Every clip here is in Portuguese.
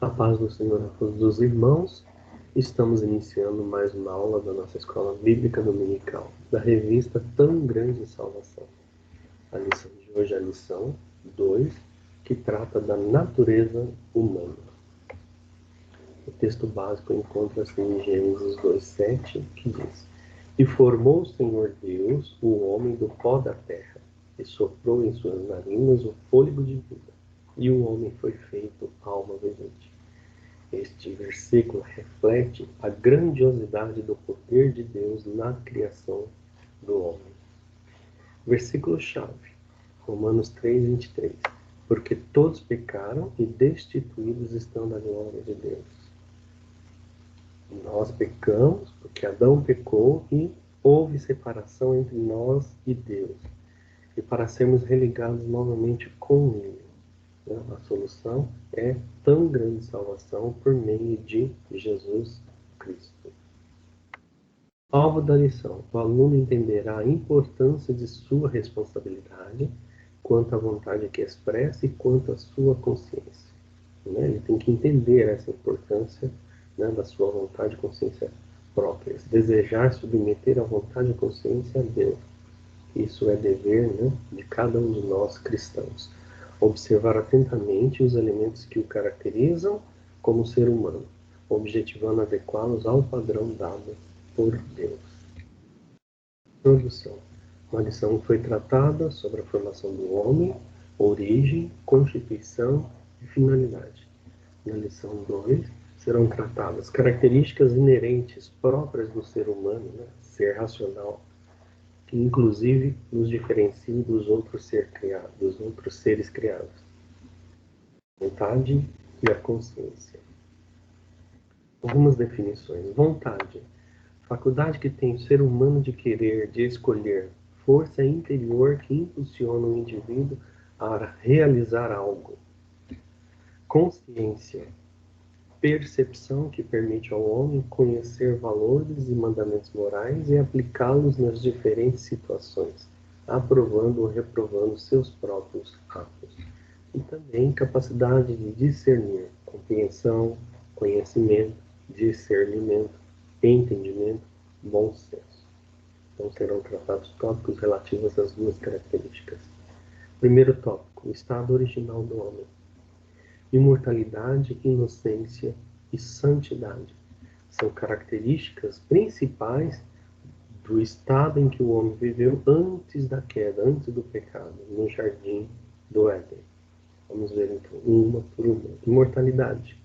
A paz do Senhor a todos os irmãos. Estamos iniciando mais uma aula da nossa Escola Bíblica Dominical, da revista Tão Grande Salvação. A lição de hoje é a lição 2, que trata da natureza humana. O texto básico encontra-se em Gênesis 2:7, que diz: E formou o Senhor Deus o homem do pó da terra, e soprou em suas narinas o fôlego de vida, e o homem foi feito alma vivente. Este versículo reflete a grandiosidade do poder de Deus na criação do homem. Versículo-chave, Romanos 3:23. Porque todos pecaram e destituídos estão da glória de Deus. Nós pecamos porque Adão pecou e houve separação entre nós e Deus. E para sermos religados novamente com Ele. A solução é tão grande salvação por meio de Jesus Cristo. Alvo da lição: o aluno entenderá a importância de sua responsabilidade quanto à vontade que expressa e quanto à sua consciência. Ele tem que entender essa importância da sua vontade e consciência própria. Desejar submeter a vontade e consciência a Deus. Isso é dever de cada um de nós cristãos. Observar atentamente os elementos que o caracterizam como ser humano, objetivando adequá-los ao padrão dado por Deus. Introdução. Uma lição foi tratada sobre a formação do homem, origem, constituição e finalidade. Na lição 2, serão tratadas características inerentes próprias do ser humano, ser racional, que inclusive nos diferencia dos outros seres criados. Vontade e a consciência. Algumas definições. Vontade. Faculdade que tem o ser humano de querer, de escolher. Força interior que impulsiona o indivíduo a realizar algo. Consciência. Percepção que permite ao homem conhecer valores e mandamentos morais e aplicá-los nas diferentes situações, aprovando ou reprovando seus próprios atos. E também capacidade de discernir, compreensão, conhecimento, discernimento, entendimento, bom senso. Então serão tratados tópicos relativos às duas características. Primeiro tópico: o estado original do homem. Imortalidade, inocência e santidade são características principais do estado em que o homem viveu antes da queda, antes do pecado, no jardim do Éden. Vamos ver então uma por uma. Imortalidade.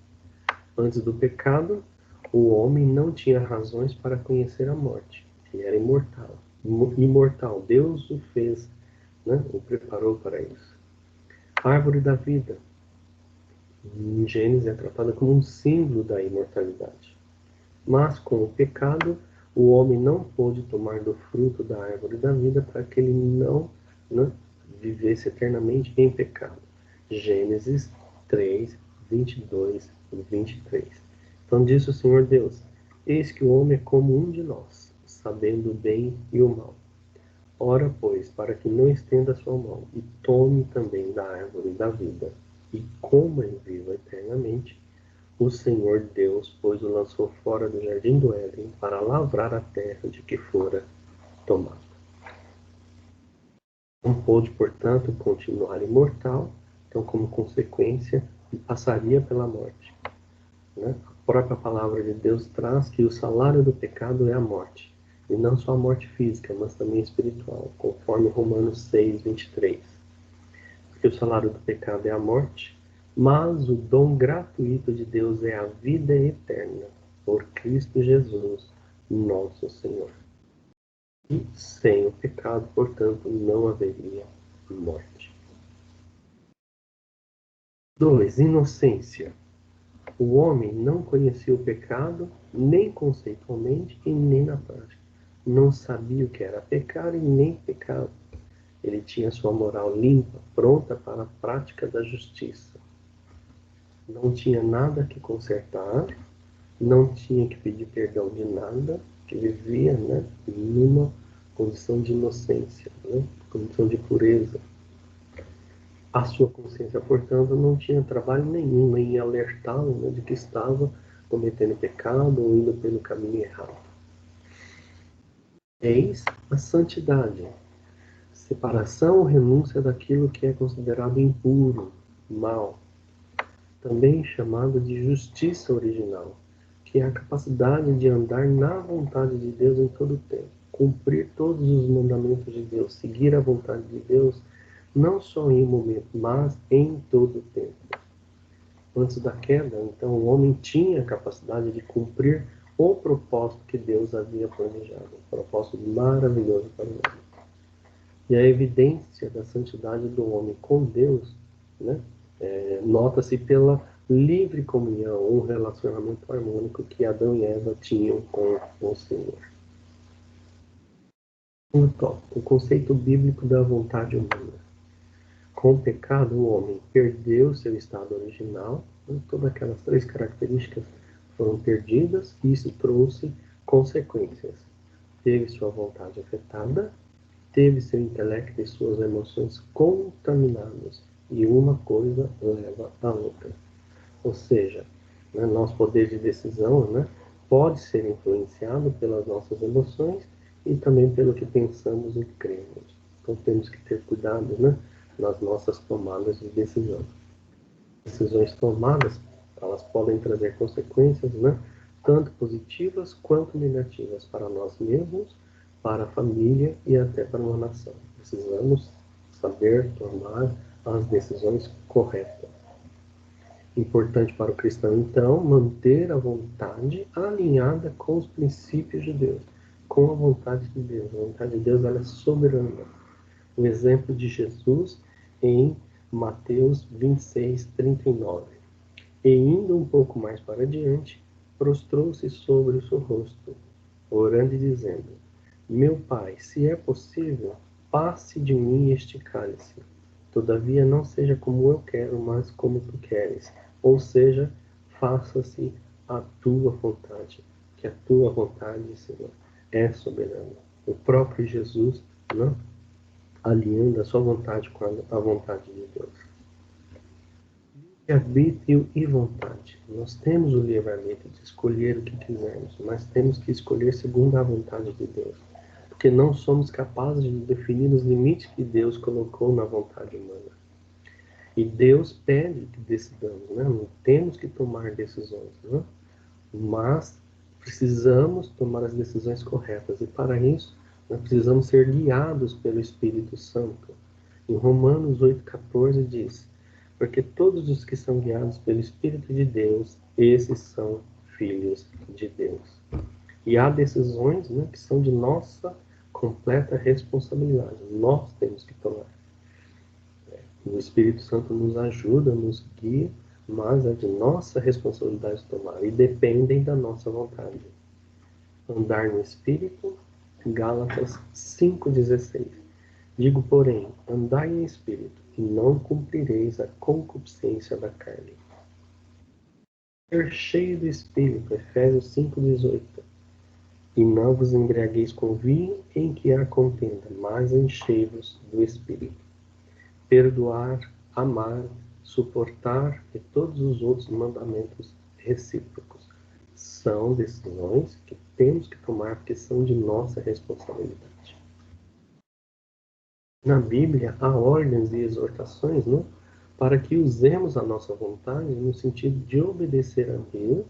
Antes do pecado, o homem não tinha razões para conhecer a morte. Ele era imortal. Imortal. Deus o fez, o preparou para isso. Árvore da vida. Em Gênesis é tratada como um símbolo da imortalidade. Mas com o pecado, o homem não pôde tomar do fruto da árvore da vida para que ele não vivesse eternamente em pecado. Gênesis 3, 22 e 23. Então disse o Senhor Deus: Eis que o homem é como um de nós, sabendo o bem e o mal. Ora, pois, para que não estenda a sua mão e tome também da árvore da vida, e coma e viva eternamente, o Senhor Deus, pois, o lançou fora do jardim do Éden para lavrar a terra de que fora tomado. Não pôde, portanto, continuar imortal, então, como consequência, passaria pela morte. A própria palavra de Deus traz que o salário do pecado é a morte, e não só a morte física, mas também espiritual, conforme Romanos 6, 23. Porque o salário do pecado é a morte, mas o dom gratuito de Deus é a vida eterna, por Cristo Jesus, nosso Senhor. E sem o pecado, portanto, não haveria morte. 2. Inocência. O homem não conhecia o pecado, nem conceitualmente e nem na prática. Não sabia o que era pecar e nem pecado. Ele tinha sua moral limpa, pronta para a prática da justiça. Não tinha nada que consertar, não tinha que pedir perdão de nada, que vivia numa condição de inocência, condição de pureza. A sua consciência, portanto, não tinha trabalho nenhum em alertá-lo, né, de que estava cometendo pecado ou indo pelo caminho errado. Eis a santidade. Separação ou renúncia daquilo que é considerado impuro, mal. Também chamado de justiça original, que é a capacidade de andar na vontade de Deus em todo o tempo. Cumprir todos os mandamentos de Deus, seguir a vontade de Deus, não só em um momento, mas em todo o tempo. Antes da queda, então, o homem tinha a capacidade de cumprir o propósito que Deus havia planejado, um propósito maravilhoso para o homem. E a evidência da santidade do homem com Deus, né, nota-se pela livre comunhão, um relacionamento harmônico que Adão e Eva tinham com o Senhor. Segundo tópico, o conceito bíblico da vontade humana. Com o pecado, o homem perdeu seu estado original, né? Todas aquelas 3 características foram perdidas e isso trouxe consequências. Teve sua vontade afetada, teve seu intelecto e suas emoções contaminados, e uma coisa leva a outra. Ou seja, né, nosso poder de decisão, né, pode ser influenciado pelas nossas emoções e também pelo que pensamos e cremos. Então temos que ter cuidado, né, nas nossas tomadas de decisão. Decisões tomadas, elas podem trazer consequências, né, tanto positivas quanto negativas para nós mesmos, para a família e até para uma nação. Precisamos saber tomar as decisões corretas. Importante para o cristão, então, manter a vontade alinhada com os princípios de Deus, com a vontade de Deus. A vontade de Deus, ela é soberana. O exemplo de Jesus em Mateus 26, 39. E indo um pouco mais para diante, prostrou-se sobre o seu rosto, orando e dizendo: Meu Pai, se é possível, passe de mim este cálice. Todavia não seja como eu quero, mas como tu queres. Ou seja, faça-se a tua vontade, que a tua vontade, Senhor, é soberana. O próprio Jesus, não, alinhando a sua vontade com a vontade de Deus. Livre-arbítrio e vontade. Nós temos o livre-arbítrio de escolher o que quisermos, mas temos que escolher segundo a vontade de Deus. Porque não somos capazes de definir os limites que Deus colocou na vontade humana. E Deus pede que decidamos, né? Não temos que tomar decisões, né? Mas precisamos tomar as decisões corretas. E para isso, nós precisamos ser guiados pelo Espírito Santo. Em Romanos 8,14 diz: Porque todos os que são guiados pelo Espírito de Deus, esses são filhos de Deus. E há decisões, né, que são de nossa completa responsabilidade. Nós temos que tomar. O Espírito Santo nos ajuda, nos guia, mas é de nossa responsabilidade tomar e dependem da nossa vontade. Andar no Espírito, Gálatas 5,16. Digo, porém, andai em Espírito, e não cumprireis a concupiscência da carne. Ser cheio do Espírito, Efésios 5,18. E não vos embriagueis com vinho em que há contenda, mas enchei-vos do Espírito. Perdoar, amar, suportar e todos os outros mandamentos recíprocos. São decisões que temos que tomar porque são de nossa responsabilidade. Na Bíblia há ordens e exortações, não? Para que usemos a nossa vontade no sentido de obedecer a Deus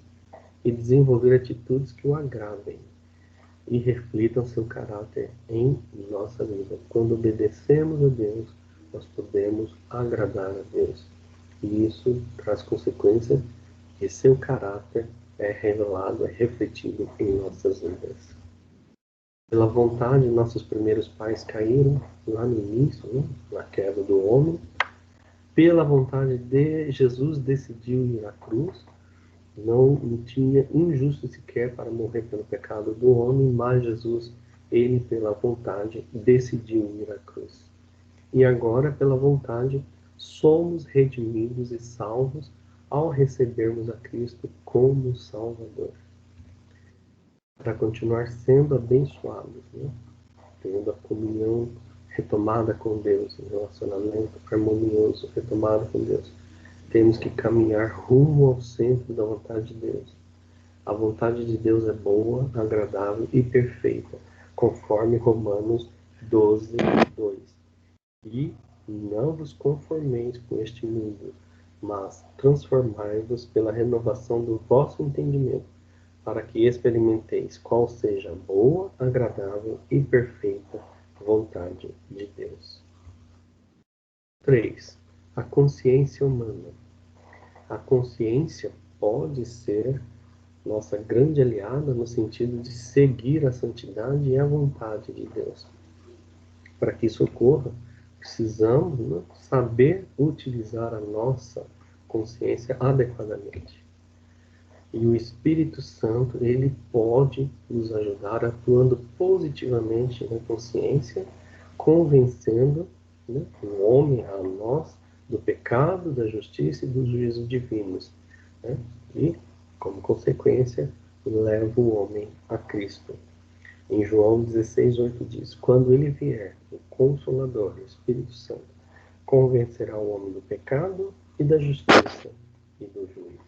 e desenvolver atitudes que o agradem e reflitam seu caráter em nossa vida. Quando obedecemos a Deus, nós podemos agradar a Deus. E isso traz consequências que seu caráter é revelado, é refletido em nossas vidas. Pela vontade, nossos primeiros pais caíram lá no início, né, na queda do homem. Pela vontade de Jesus, decidiu ir à cruz. Não tinha injusto sequer para morrer pelo pecado do homem, mas Jesus, ele pela vontade, decidiu ir à cruz. E agora, pela vontade, somos redimidos e salvos ao recebermos a Cristo como Salvador. Para continuar sendo abençoados, né? Tendo a comunhão retomada com Deus, um relacionamento harmonioso, retomada com Deus. Temos que caminhar rumo ao centro da vontade de Deus. A vontade de Deus é boa, agradável e perfeita, conforme Romanos 12, 2. E não vos conformeis com este mundo, mas transformai-vos pela renovação do vosso entendimento, para que experimenteis qual seja a boa, agradável e perfeita vontade de Deus. 3. A consciência humana. A consciência pode ser nossa grande aliada no sentido de seguir a santidade e a vontade de Deus. Para que isso ocorra, precisamos, né, saber utilizar a nossa consciência adequadamente. E o Espírito Santo, ele pode nos ajudar atuando positivamente na consciência, convencendo, né, o homem, a nós, do pecado, da justiça e dos juízos divinos. Né? E, como consequência, leva o homem a Cristo. Em João 16:8 diz: quando ele vier, o Consolador, o Espírito Santo, convencerá o homem do pecado e da justiça e do juízo.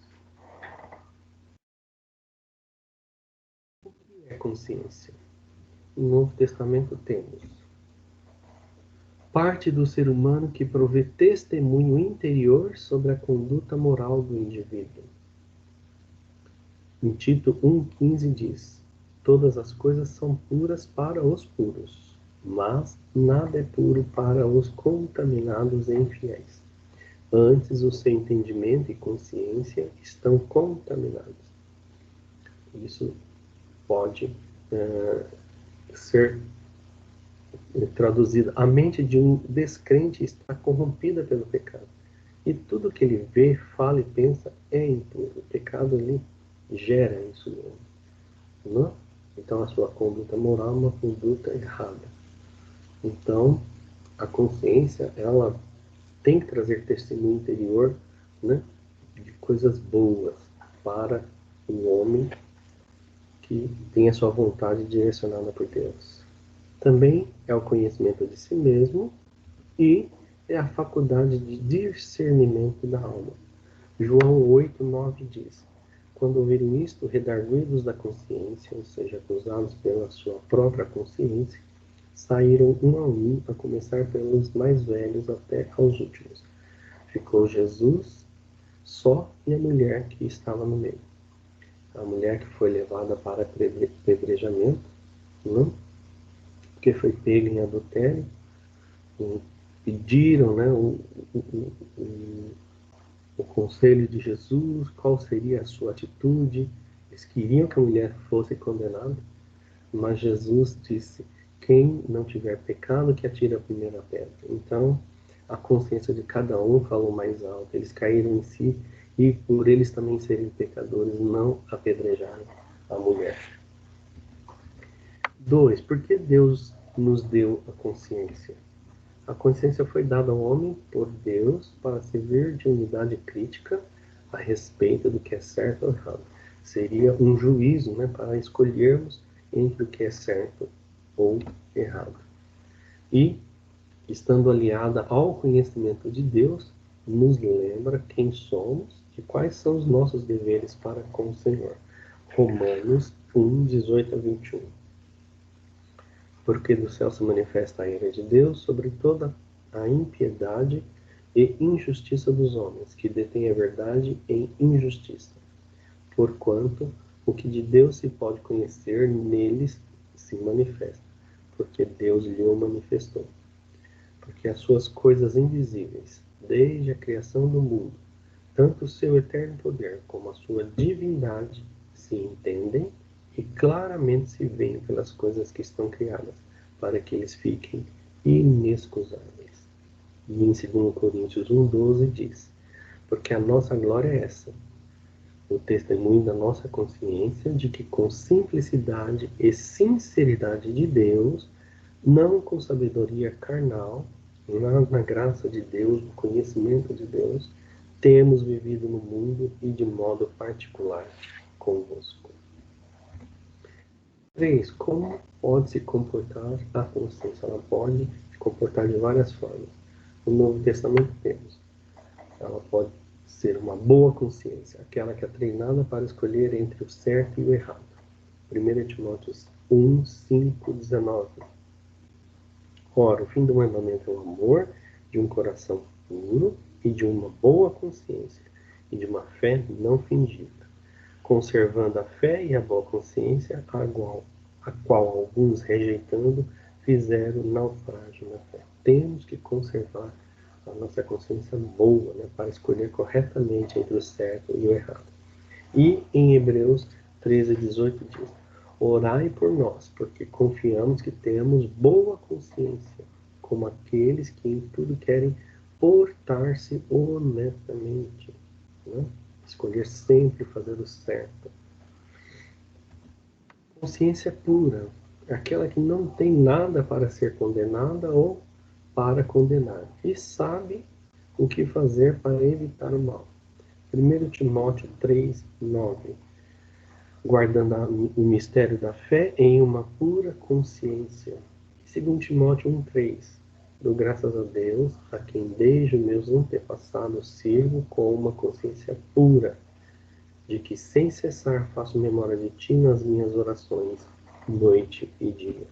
O que é consciência? No Novo Testamento temos parte do ser humano que provê testemunho interior sobre a conduta moral do indivíduo. Em Tito 1,15 diz: todas as coisas são puras para os puros, mas nada é puro para os contaminados e infiéis. Antes, o seu entendimento e consciência estão contaminados. Isso pode ser traduzido: a mente de um descrente está corrompida pelo pecado. E tudo que ele vê, fala e pensa é impuro. O pecado ali gera isso mesmo. Não? Então a sua conduta moral é uma conduta errada. Então a consciência, ela tem que trazer testemunho interior, né, de coisas boas para o homem que tem a sua vontade direcionada por Deus. Também é o conhecimento de si mesmo e é a faculdade de discernimento da alma. João 8:9 diz: quando ouvirem isto, redarguidos da consciência, ou seja, acusados pela sua própria consciência, saíram um a um, a começar pelos mais velhos até aos últimos. Ficou Jesus só e a mulher que estava no meio. A mulher que foi levada para apedrejamento, não? Porque foi pega em adultério, e pediram, né, o conselho de Jesus, qual seria a sua atitude. Eles queriam que a mulher fosse condenada, mas Jesus disse: quem não tiver pecado, que atire a primeira pedra. Então, a consciência de cada um falou mais alto. Eles caíram em si e, por eles também serem pecadores, não apedrejaram a mulher. 2. Por que Deus nos deu a consciência? A consciência foi dada ao homem por Deus para servir de unidade crítica a respeito do que é certo ou errado. Seria um juízo, né, para escolhermos entre o que é certo ou errado. E, estando aliada ao conhecimento de Deus, nos lembra quem somos e quais são os nossos deveres para com o Senhor. Romanos 1:18-21. Porque do céu se manifesta a ira de Deus sobre toda a impiedade e injustiça dos homens, que detêm a verdade em injustiça. Porquanto o que de Deus se pode conhecer neles se manifesta, porque Deus lhe o manifestou. Porque as suas coisas invisíveis, desde a criação do mundo, tanto o seu eterno poder como a sua divindade, se entendem e claramente se veem pelas coisas que estão criadas, para que eles fiquem inexcusáveis. E em 2 Coríntios 1:12 diz: porque a nossa glória é essa, o testemunho da nossa consciência de que com simplicidade e sinceridade de Deus, não com sabedoria carnal, mas na graça de Deus, no conhecimento de Deus, temos vivido no mundo e de modo particular convosco. 3. Como pode se comportar a consciência? Ela pode comportar de várias formas. No Novo Testamento temos. Ela pode ser uma boa consciência, aquela que é treinada para escolher entre o certo e o errado. 1 Timóteo 1, 5, 19. Ora, o fim do mandamento é o amor de um coração puro e de uma boa consciência, e de uma fé não fingida, conservando a fé e a boa consciência, a qual alguns, rejeitando, fizeram naufrágio na fé. Temos que conservar a nossa consciência boa, né, para escolher corretamente entre o certo e o errado. E em Hebreus 13, 18 diz: orai por nós, porque confiamos que temos boa consciência, como aqueles que em tudo querem portar-se honestamente. Né? Escolher sempre fazer o certo. Consciência pura, aquela que não tem nada para ser condenada ou para condenar, e sabe o que fazer para evitar o mal. 1 Timóteo 3, 9. Guardando o mistério da fé em uma pura consciência. 2 Timóteo 1, 3. Dou graças a Deus, a quem desde meus antepassados sirvo com uma consciência pura, de que sem cessar faço memória de ti nas minhas orações, noite e dia.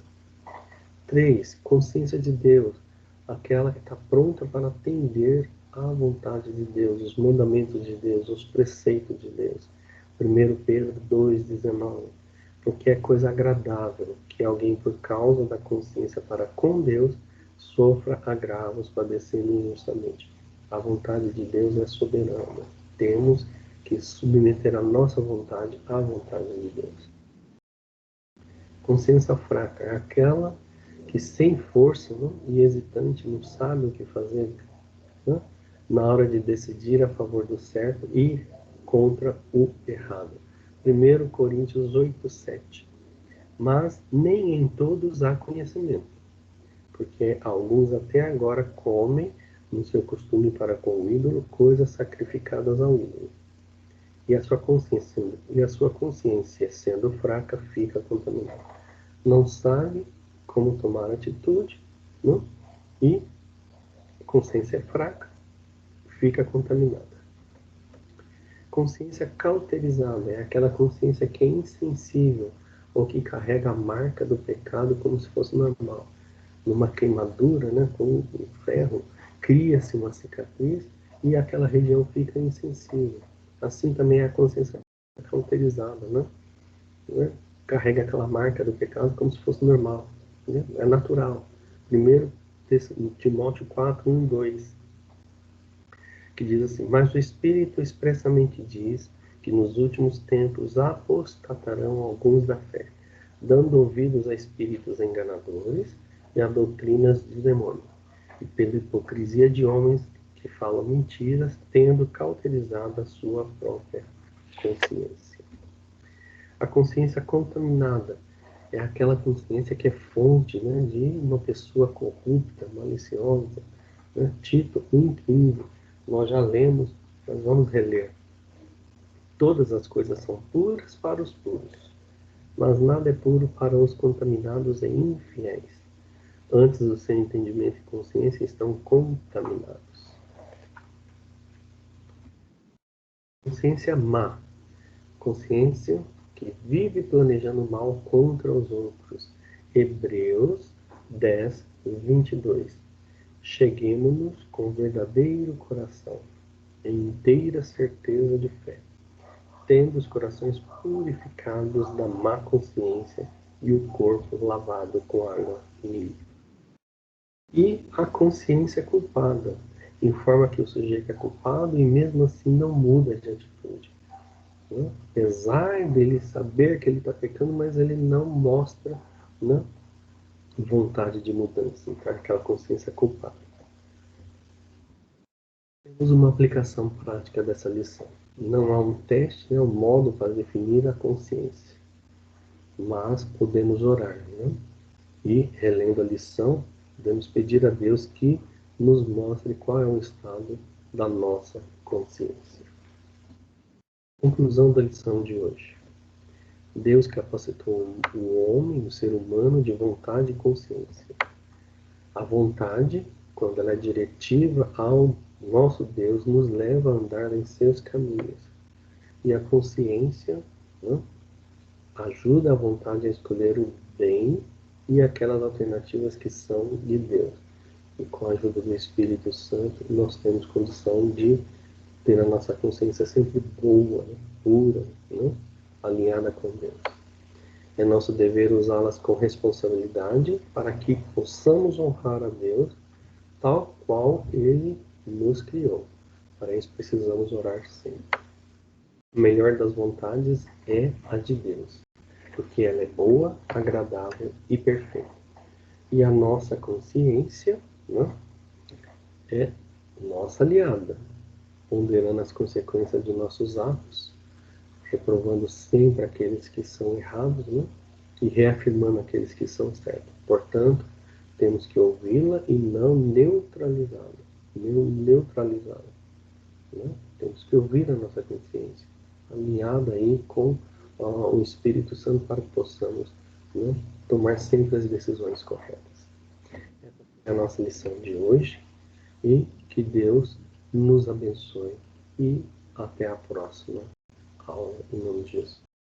3. Consciência de Deus, aquela que está pronta para atender à vontade de Deus, os mandamentos de Deus, os preceitos de Deus. 1 Pedro 2,19. Porque é coisa agradável que alguém, por causa da consciência para com Deus, sofra agravos padecendo injustamente. A vontade de Deus é soberana. Temos que submeter a nossa vontade à vontade de Deus. Consciência fraca é aquela que sem força, né, e hesitante não sabe o que fazer, né, na hora de decidir a favor do certo e contra o errado. 1 Coríntios 8, 7. Mas nem em todos há conhecimento, porque alguns até agora comem, no seu costume para com o ídolo, coisas sacrificadas ao ídolo. E a sua consciência, sendo fraca, fica contaminada. Não sabe como tomar atitude, né? E consciência fraca, fica contaminada. Consciência cauterizada é aquela consciência que é insensível ou que carrega a marca do pecado como se fosse normal. Numa queimadura, né, com um ferro, cria-se uma cicatriz e aquela região fica insensível. Assim também é a consciência cauterizada, né? Carrega aquela marca do pecado como se fosse normal, né? É natural. 1 Timóteo 4, 1, 2, que diz assim: mas o Espírito expressamente diz que nos últimos tempos apostatarão alguns da fé, dando ouvidos a espíritos enganadores e a doutrinas de demônio, e pela hipocrisia de homens que falam mentiras, tendo cauterizado a sua própria consciência. A consciência contaminada é aquela consciência que é fonte, né, de uma pessoa corrupta, maliciosa. Né? Tito 1,15. Nós já lemos, mas vamos reler. Todas as coisas são puras para os puros, mas nada é puro para os contaminados e infiéis. Antes do seu entendimento e consciência estão contaminados. Consciência má. Consciência que vive planejando mal contra os outros. Hebreus 10, 22. Cheguemo-nos com verdadeiro coração, em inteira certeza de fé, tendo os corações purificados da má consciência e o corpo lavado com água limpa. E a consciência culpada informa que o sujeito é culpado e mesmo assim não muda de atitude. Né? Apesar dele saber que ele está pecando, mas ele não mostra, né, vontade de mudança. Então, aquela consciência culpada. Temos uma aplicação prática dessa lição. Não há um teste, né, um modo para definir a consciência, mas podemos orar, né? E, relendo a lição, podemos pedir a Deus que nos mostre qual é o estado da nossa consciência. Conclusão da lição de hoje. Deus capacitou o homem, o ser humano, de vontade e consciência. A vontade, quando ela é diretiva ao nosso Deus, nos leva a andar em seus caminhos. E a consciência, né, ajuda a vontade a escolher o bem e aquelas alternativas que são de Deus. E com a ajuda do Espírito Santo, nós temos condição de ter a nossa consciência sempre boa, né, pura, né, alinhada com Deus. É nosso dever usá-las com responsabilidade para que possamos honrar a Deus tal qual Ele nos criou. Para isso precisamos orar sempre. A melhor das vontades é a de Deus, porque ela é boa, agradável e perfeita. E a nossa consciência, né, é nossa aliada, ponderando as consequências de nossos atos, reprovando sempre aqueles que são errados, né, e reafirmando aqueles que são certos. Portanto, temos que ouvi-la e não neutralizá-la. Neutralizá-la, né? Temos que ouvir a nossa consciência, alinhada aí com o Espírito Santo para que possamos, né, tomar sempre as decisões corretas. Essa é a nossa lição de hoje e que Deus nos abençoe e até a próxima aula em nome de Jesus.